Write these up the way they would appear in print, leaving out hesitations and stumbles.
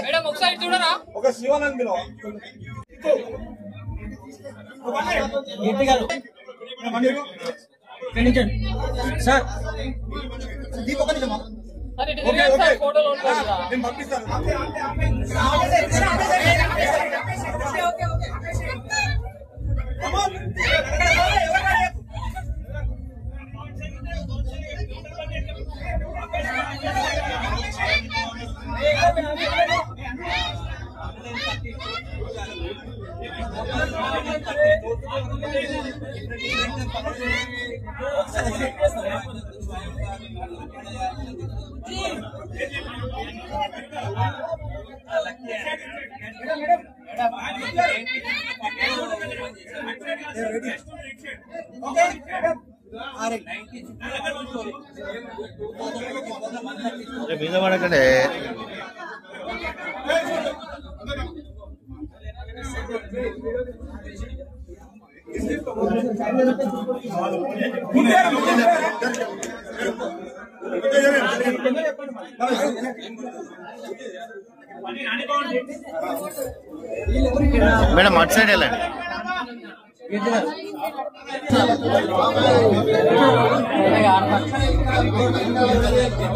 Madam ఒకసారి చూడరా ఒక శివానందిలో సార్ ఫోటోలు పంపిస్తాను. మీద పడకండి. మేడం అటు సైడ్ వెళ్ళండి.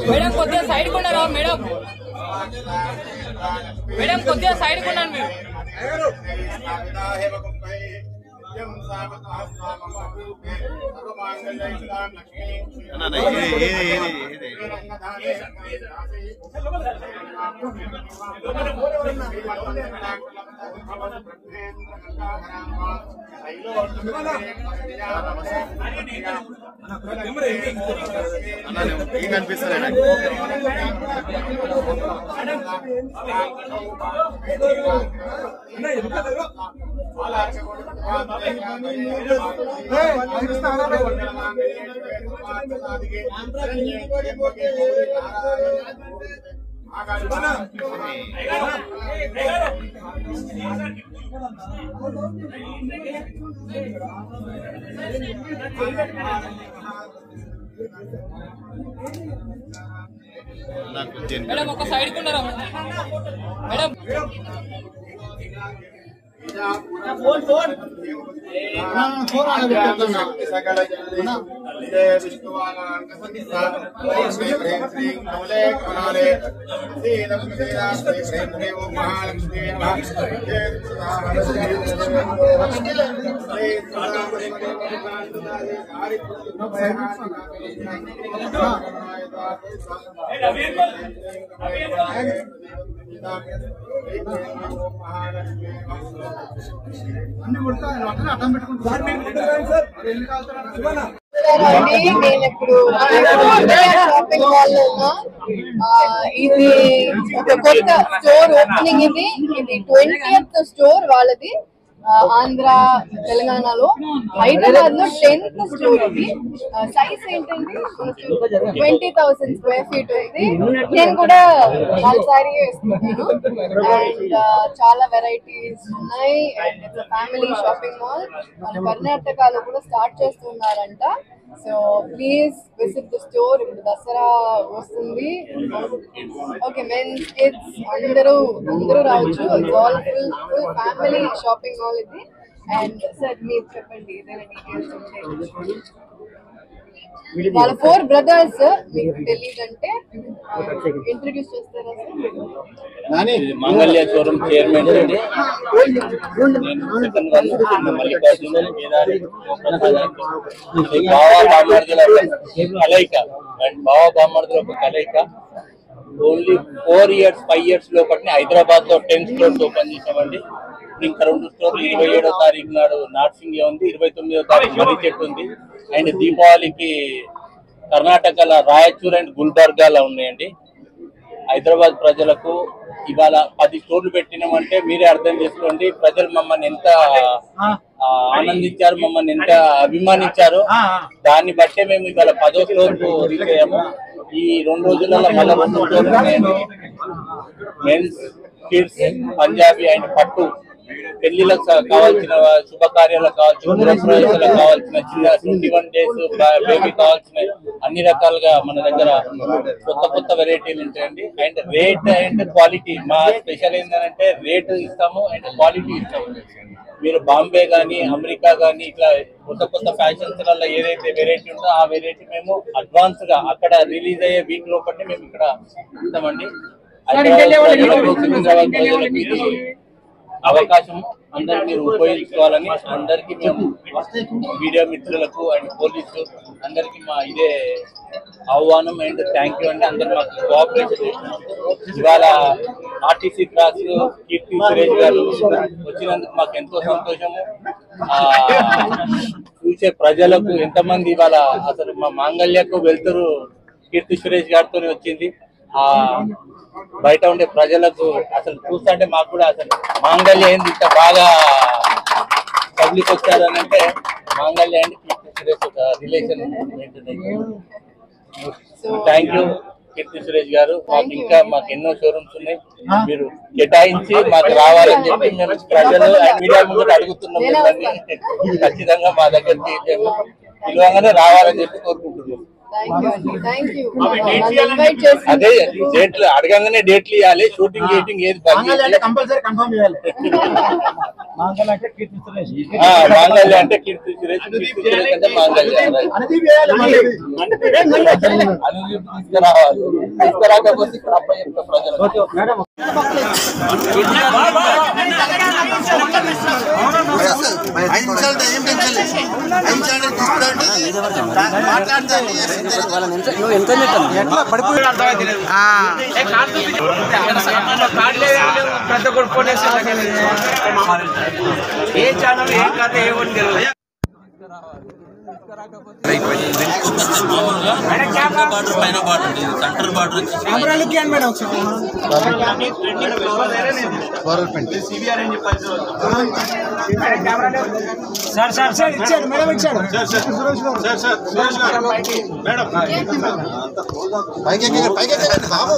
మేడం కొద్దిగా సైడ్ కొన్నారా మేడం? మేడం కొద్దిగా సైడ్ కొన్నాను మీరు. కనిపిస్తుంది మేడం ఒక సైడ్ కొన్నారా మేడం? నేను ఇప్పుడు షాపింగ్ మాల్ లో ఉన్నా. ఇది ఒక కొత్త స్టోర్ ఓపెనింగ్. ఇది 20th స్టోర్ వాళ్ళది ఆంధ్ర తెలంగాణలో. హైదరాబాద్ లో 10th స్టోర్ ఇది. సైజ్ ఏంటండి? 20,000 స్క్వేర్ ఫీట్ ఉంది. నేను కూడా 4 సారీ వేసుకుంటాను. అండ్ చాలా వెరైటీస్ ఉన్నాయి. And it's family shopping mall. మన కర్ణాటకలో కూడా స్టార్ట్ చేస్తున్నారంట. So please visit the store. ఇప్పుడు దసరా వస్తుంది. ఓకే, మెన్స్ కిడ్స్ అందరూ రావచ్చు. It's all full family shopping mall ఇది. అండ్ సార్ మీరు చెప్పండి ఏదైనా డీటెయిల్స్ ఉంటే. వాళ్ళ 4 బ్రదర్స్. మీకు తెలియదంటే ఇంట్రడ్యూస్ చేస్తారా సార్? మంగళ్య షోరూమ్ చైర్మన్ అండి. బావా బామర్దుల కలయిక అండ్ బావా బామర్దుల ఒక కలయిక. ఓన్లీ 4 years 5 years లోపటి హైదరాబాద్ లో 10 స్టోర్స్ ఓపెన్ చేసామండి. ఇంకా 2 స్టోర్లు 27వ తారీఖు నాడు నార్సింగ్ ఉంది, 29వ తారీఖు మర్రి చెట్టు ఉంది. అండ్ దీపావళికి కర్ణాటకలో రాయచూర్ అండ్ గుల్బర్గాలో ఉన్నాయండి. హైదరాబాద్ ప్రజలకు ఇవాళ 10 స్టోర్లు పెట్టినామంటే మీరే అర్థం చేసుకోండి ప్రజలు మమ్మల్ని ఎంత ఆనందించారు, మమ్మల్ని ఎంత అభిమానించారు. దాన్ని బట్టే మేము ఇవాళ 10వ ఫ్లోర్కు రీచ్ అయ్యాము. ఈ 2 రోజులలో మళ్ళీ 2 ఫ్లోర్లు నేను మెన్స్, కిడ్స్, పంజాబీ అండ్ పట్టు పెళ్లిలకు కావాల్సిన శుభకార్యాలకు కావాల్సిన గృహప్రవేశాలకు కావాల్సిన చిన్న 21 days బేబీ కావాల్సిన అన్ని రకాలుగా మన దగ్గర కొత్త వెరైటీలు ఉంటాయండి. అండ్ రేట్ అండ్ క్వాలిటీ మా స్పెషల్ ఏంటంటే రేట్ ఇస్తాము అండ్ క్వాలిటీ ఇస్తాము. మీరు బాంబే కానీ అమెరికా కానీ ఇట్లా కొత్త ఫ్యాషన్స్ లలో ఏదైతే వెరైటీ ఉందో ఆ వెరైటీ మేము అడ్వాన్స్ గా అక్కడ రిలీజ్ అయ్యే వీక్ లోపల మేము ఇక్కడ ఇస్తామండి. అవకాశం అందరికి మీరు ఉపయోగించుకోవాలని అందరికి మేము మీడియా మిత్రులకు అండ్ పోలీసు అందరికి మా ఇదే ఆహ్వానం అండ్ థ్యాంక్ యూ అండి. అందరు మాకు కోఆపరేషన్. ఇవాళ ఆర్టీసీ క్రాస్ కీర్తి సురేష్ గారు వచ్చినందుకు మాకు ఎంతో సంతోషము. చూసే ప్రజలకు ఎంతమంది ఇవాళ అసలు మా మాంగళ్యకు వెళ్తురు కీర్తి సురేష్ గారితోనే వచ్చింది. బయట ఉండే ప్రజలకు అసలు చూస్తుంటే మాకు కూడా అసలు మాంగళ్య ఏంది ఇంత బాగా పబ్లిక్ వచ్చారని అంటే మాంగళ్య అండ్ కీర్తి సురేష్ ఒక relation. Thank you Keerthy Suresh గారు. మాకు ఎన్నో షోరూమ్స్ ఉన్నాయి, మీరు కేటాయించి మాకు రావాలని చెప్పి మేము ప్రజలు మీడియా ముందు అడుగుతున్నాం. ఖచ్చితంగా మా దగ్గరికి పిలవగానే రావాలని చెప్పి కోరుకుంటున్నాం. అదే డేట్లు అడగంగానే డేట్లు ఇవ్వాలి. షూటింగ్ గీటింగ్ ఏది మాంగళ్య అంటే కీర్తి సురేష్, కీర్తి సురేష్ అంటే మాంగళ్య. తీసుకురావాలి, తీసుకురాకపోతే ఇక్కడ అబ్బాయి చెప్తా ప్రజలు. ఏ ఛానల్ ఏం కథ ఏమని తెలియదు. సార్ ఇచ్చాడు మేడం, ఇచ్చాడు బాబు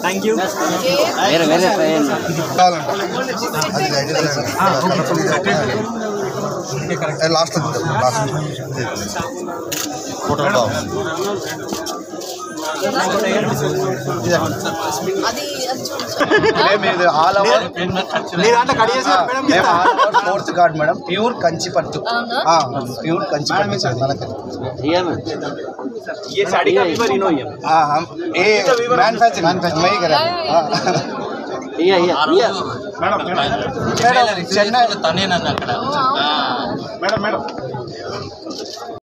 thank you. Last fourth card madam, pure Kanchi పట్టు, ప్యూర్ కంచి పట్టు. ये साड़ी का वीवर इनो ही है। हाँ हम ये मैन्युफैक्चरिंग मैं ही करा। మేడం చెన్నై తనే నన్ను అక్కడ మేడం